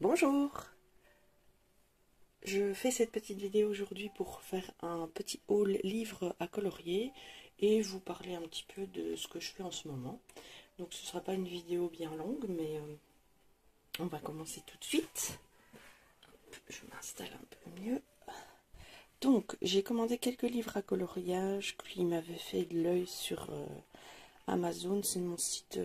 Bonjour! Je fais cette petite vidéo aujourd'hui pour faire un petit haul livre à colorier et vous parler un petit peu de ce que je fais en ce moment. Donc ce ne sera pas une vidéo bien longue, mais on va commencer tout de suite. Je m'installe un peu mieux. Donc j'ai commandé quelques livres à coloriage qui m'avaient fait de l'œil sur Amazon. C'est mon site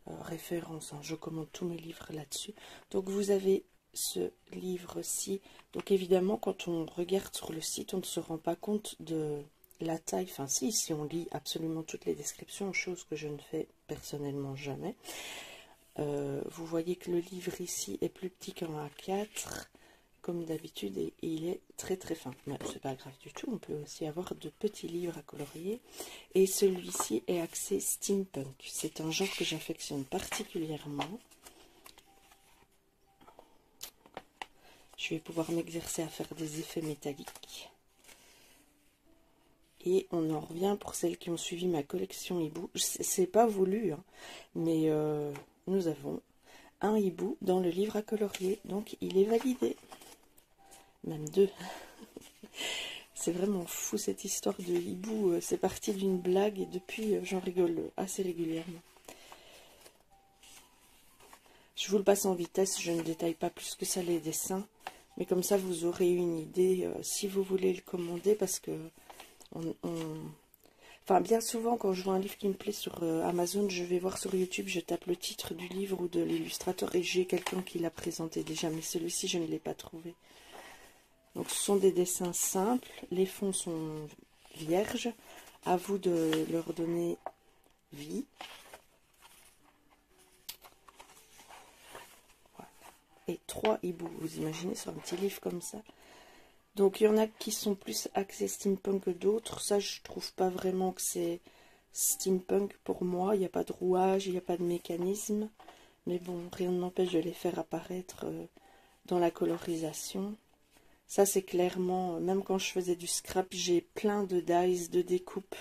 référence, hein. Je commande tous mes livres là-dessus. Donc vous avez ce livre-ci. Donc évidemment, quand on regarde sur le site, on ne se rend pas compte de la taille. Enfin si on lit absolument toutes les descriptions, chose que je ne fais personnellement jamais. Vous voyez que le livre ici est plus petit qu'un A4 comme d'habitude et il est très très fin. Mais c'est pas grave du tout, on peut aussi avoir de petits livres à colorier. Et celui-ci est axé steampunk. C'est un genre que j'affectionne particulièrement. Je vais pouvoir m'exercer à faire des effets métalliques. Et on en revient pour celles qui ont suivi ma collection hibou. C'est pas voulu, hein, mais nous avons un hibou dans le livre à colorier, donc il est validé. Même deux. C'est vraiment fou cette histoire de hibou. C'est parti d'une blague et depuis j'en rigole assez régulièrement. Je vous le passe en vitesse, je ne détaille pas plus que ça les dessins. Mais comme ça vous aurez une idée si vous voulez le commander, parce que enfin, bien souvent quand je vois un livre qui me plaît sur Amazon, je vais voir sur YouTube, je tape le titre du livre ou de l'illustrateur et j'ai quelqu'un qui l'a présenté déjà, mais celui-ci je ne l'ai pas trouvé. Donc ce sont des dessins simples, les fonds sont vierges, à vous de leur donner vie. Voilà. Et 3 hiboux, vous imaginez, sur un petit livre comme ça. Donc il y en a qui sont plus axés steampunk que d'autres, ça je trouve pas vraiment que c'est steampunk pour moi, il n'y a pas de rouage, il n'y a pas de mécanisme, mais bon, rien ne m'empêche de les faire apparaître dans la colorisation. Ça, c'est clairement, même quand je faisais du scrap, j'ai plein de dies, de découpes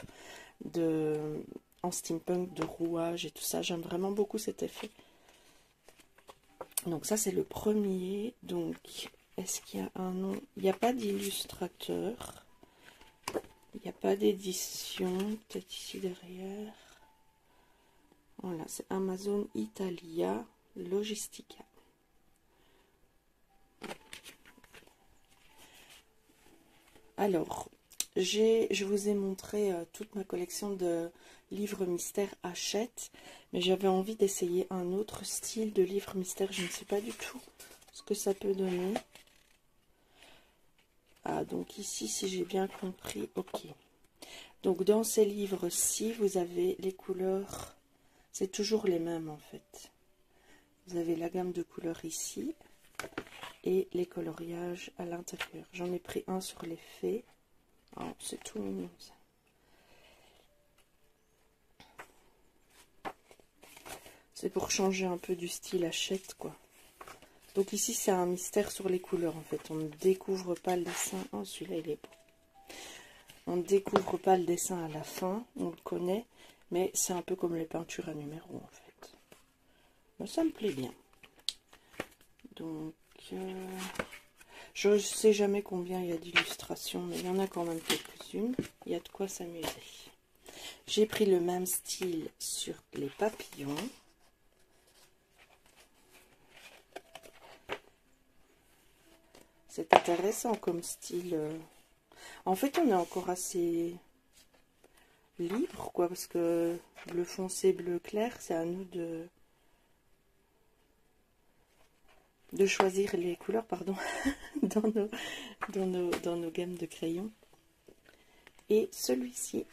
en steampunk, de rouage et tout ça. J'aime vraiment beaucoup cet effet. Donc ça, c'est le premier. Donc, est-ce qu'il y a un nom? Il n'y a pas d'illustrateur. Il n'y a pas d'édition. Peut-être ici derrière. Voilà, c'est Amazon Italia Logistica. Alors, je vous ai montré toute ma collection de livres mystères Hachette, mais j'avais envie d'essayer un autre style de livre mystère. Je ne sais pas du tout ce que ça peut donner. Ah, donc ici, si j'ai bien compris, ok. Donc dans ces livres-ci, vous avez les couleurs, c'est toujours les mêmes en fait. Vous avez la gamme de couleurs ici et les coloriages à l'intérieur. J'en ai pris un sur les fées. Oh, c'est tout mignon ça. C'est pour changer un peu du style Hachette, quoi. Donc ici, c'est un mystère sur les couleurs, en fait. On ne découvre pas le dessin. Oh, celui-là, il est beau. On ne découvre pas le dessin à la fin. On le connaît. Mais c'est un peu comme les peintures à numéro, en fait. Mais ça me plaît bien. Donc, je ne sais jamais combien il y a d'illustrations, mais il y en a quand même quelques-unes. Il y a de quoi s'amuser. J'ai pris le même style sur les papillons. C'est intéressant comme style. En fait, on est encore assez libre, quoi, parce que bleu foncé, bleu clair, c'est à nous de choisir les couleurs, pardon, dans nos gammes de crayons. Et celui-ci,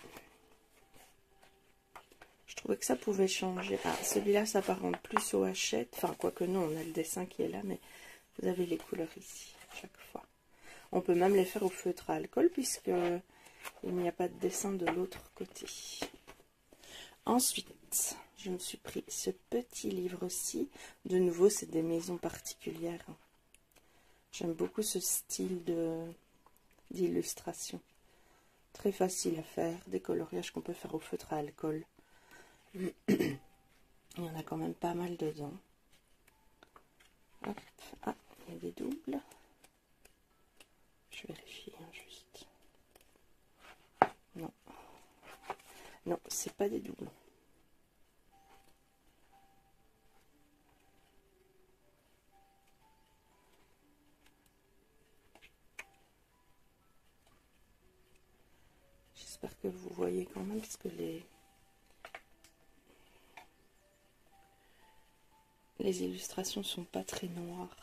je trouvais que ça pouvait changer. Ah, celui-là s'apparente plus au Hachette. Enfin, quoique non, on a le dessin qui est là, mais vous avez les couleurs ici, chaque fois. On peut même les faire au feutre à alcool, puisque il n'y a pas de dessin de l'autre côté. Ensuite, je me suis pris ce petit livre-ci. De nouveau, c'est des maisons particulières. J'aime beaucoup ce style d'illustration. Très facile à faire, des coloriages qu'on peut faire au feutre à alcool. Il y en a quand même pas mal dedans. Hop. Ah, il y a des doubles. Je vérifie hein, juste. Non. Non, c'est pas des doublons. J'espère que vous voyez quand même parce que les illustrations sont pas très noires.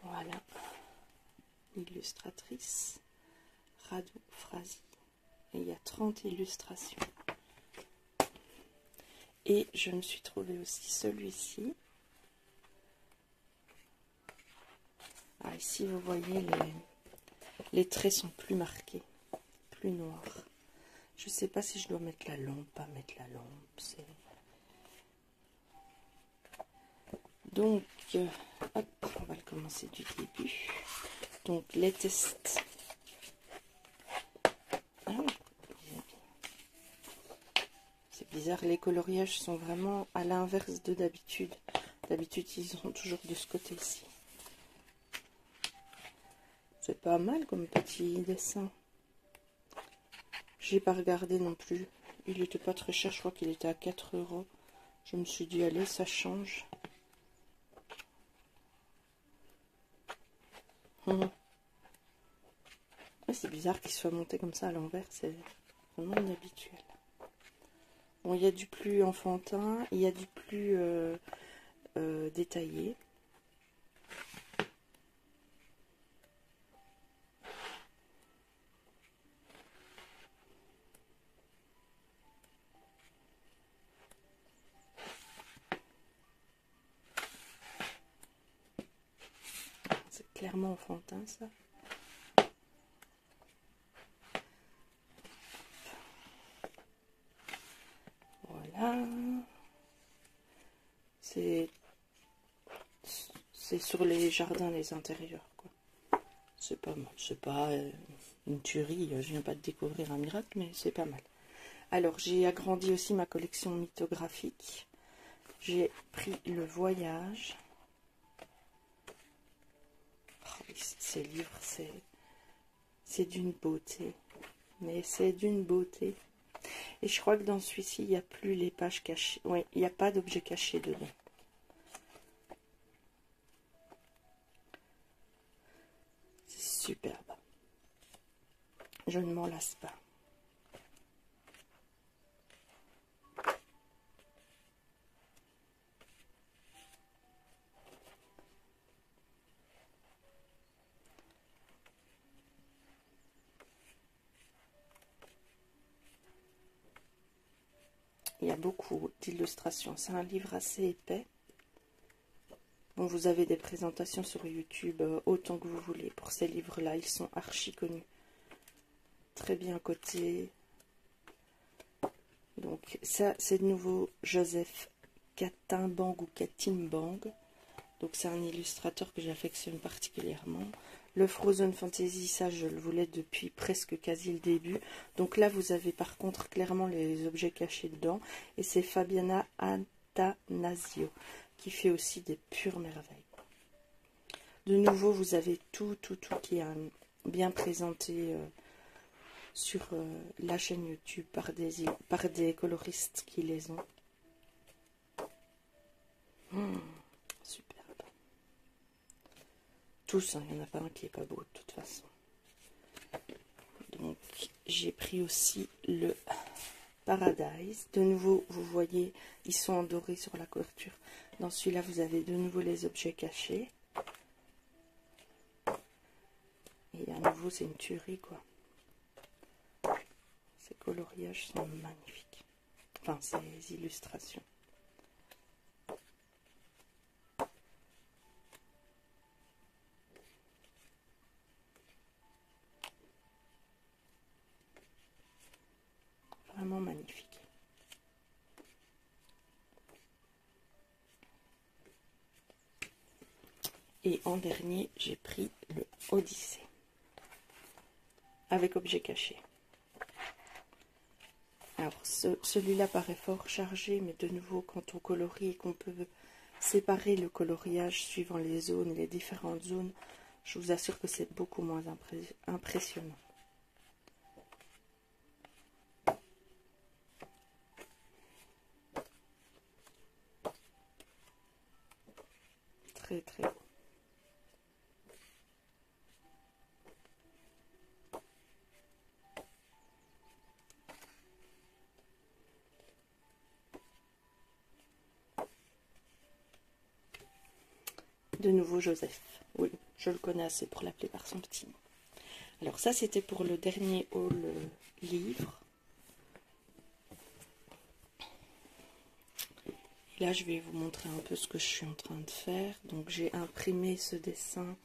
Voilà, l'illustratrice Radou Frasi. Et il y a 30 illustrations. Et je me suis trouvé aussi celui-ci. Ah, ici, vous voyez, les traits sont plus marqués, plus noirs. Je sais pas si je dois mettre la lampe, pas mettre la lampe. Donc, hop, on va le commencer du début. Donc, les tests. Ah, c'est bizarre, les coloriages sont vraiment à l'inverse de d'habitude. D'habitude, ils sont toujours de ce côté-ci. C'est pas mal comme petit dessin. J'ai pas regardé non plus. Il était pas très cher, je crois qu'il était à 4 €. Je me suis dit, allez, ça change. C'est bizarre qu'il soit monté comme ça à l'envers, c'est vraiment inhabituel. Bon, il y a du plus enfantin, il y a du plus détaillé. C'est clairement enfantin, ça. Voilà. C'est sur les jardins, les intérieurs, quoi. C'est pas mal. C'est pas une tuerie. Je viens pas de découvrir un miracle, mais c'est pas mal. Alors, j'ai agrandi aussi ma collection mythographique. J'ai pris le voyage. Oh, ces livres, c'est d'une beauté. Mais c'est d'une beauté. Et je crois que dans celui-ci, il n'y a plus les pages cachées. Oui, il n'y a pas d'objet caché dedans. C'est superbe. Je ne m'en lasse pas. Il y a beaucoup d'illustrations. C'est un livre assez épais. Bon, vous avez des présentations sur YouTube autant que vous voulez. Pour ces livres-là, ils sont archi connus. Très bien cotés. Donc ça, c'est de nouveau Joseph Katimbang ou Katimbang. Donc c'est un illustrateur que j'affectionne particulièrement. Le Frozen Fantasy, ça je le voulais depuis presque quasi le début. Donc là vous avez par contre clairement les objets cachés dedans. Et c'est Fabiana Attanasio qui fait aussi des pures merveilles. De nouveau vous avez tout qui est bien présenté sur la chaîne YouTube par des coloristes qui les ont. Superbe. Tous, hein, il n'y en a pas un qui est pas beau de toute façon. Donc j'ai pris aussi le Paradise. De nouveau, vous voyez, ils sont en doré sur la couverture. Dans celui-là, vous avez de nouveau les objets cachés. Et à nouveau, c'est une tuerie, quoi. Ces coloriages sont magnifiques. Enfin, ces illustrations. Vraiment magnifique. Et en dernier, j'ai pris le Odyssée. avec objet caché. Alors celui-là paraît fort chargé, mais de nouveau quand on colorie et qu'on peut séparer le coloriage suivant les zones, les différentes zones, je vous assure que c'est beaucoup moins impressionnant. Très très beau. De nouveau Joseph. Oui, je le connais assez pour l'appeler par son petit nom. Alors ça, c'était pour le dernier haul livre. Et là, je vais vous montrer un peu ce que je suis en train de faire. Donc j'ai imprimé ce dessin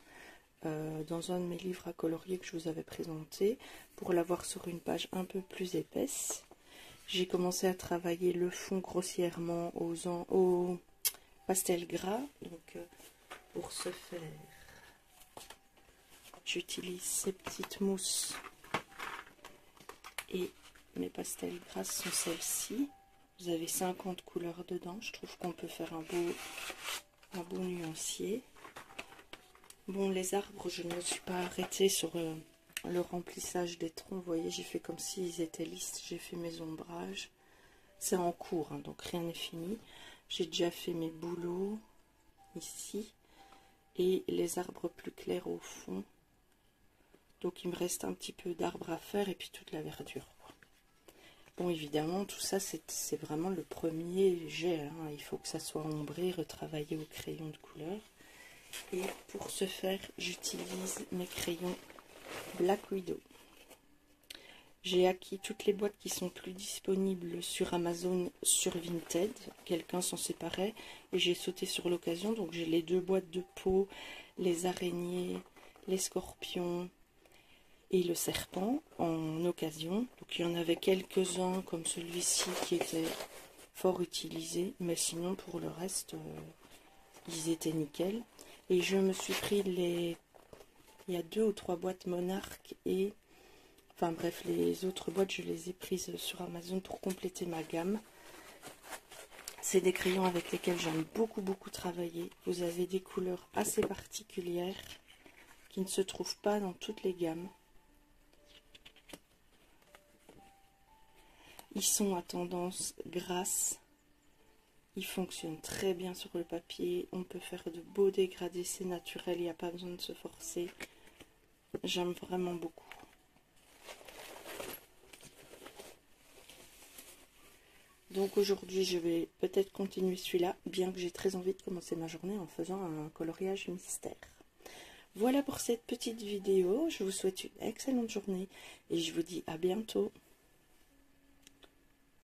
dans un de mes livres à colorier que je vous avais présenté pour l'avoir sur une page un peu plus épaisse. J'ai commencé à travailler le fond grossièrement au pastel gras. Donc pour ce faire, j'utilise ces petites mousses et mes pastels gras sont celles-ci. Vous avez 50 couleurs dedans. Je trouve qu'on peut faire un beau nuancier. Bon, les arbres, je ne me suis pas arrêtée sur le remplissage des troncs. Vous voyez, j'ai fait comme s'ils étaient lisses. J'ai fait mes ombrages. C'est en cours, hein, donc rien n'est fini. J'ai déjà fait mes bouleaux ici. Et les arbres plus clairs au fond. Donc il me reste un petit peu d'arbres à faire et puis toute la verdure. Bon, évidemment, tout ça, c'est vraiment le premier jet. Hein. Il faut que ça soit ombré, retravaillé au crayon de couleur. Et pour ce faire, j'utilise mes crayons Black Widow. J'ai acquis toutes les boîtes qui sont plus disponibles sur Amazon, sur Vinted. Quelqu'un s'en séparait et j'ai sauté sur l'occasion. Donc j'ai les 2 boîtes de peau, les araignées, les scorpions et le serpent en occasion. Donc il y en avait quelques-uns comme celui-ci qui était fort utilisé. Mais sinon pour le reste, ils étaient nickel. Et je me suis pris il y a 2 ou 3 boîtes Monarch et... Enfin bref, les autres boîtes, je les ai prises sur Amazon pour compléter ma gamme. C'est des crayons avec lesquels j'aime beaucoup travailler. Vous avez des couleurs assez particulières qui ne se trouvent pas dans toutes les gammes. Ils sont à tendance grasse. Ils fonctionnent très bien sur le papier. On peut faire de beaux dégradés, c'est naturel, il n'y a pas besoin de se forcer. J'aime vraiment beaucoup. Donc aujourd'hui, je vais peut-être continuer celui-là, bien que j'ai très envie de commencer ma journée en faisant un coloriage mystère. Voilà pour cette petite vidéo. Je vous souhaite une excellente journée et je vous dis à bientôt.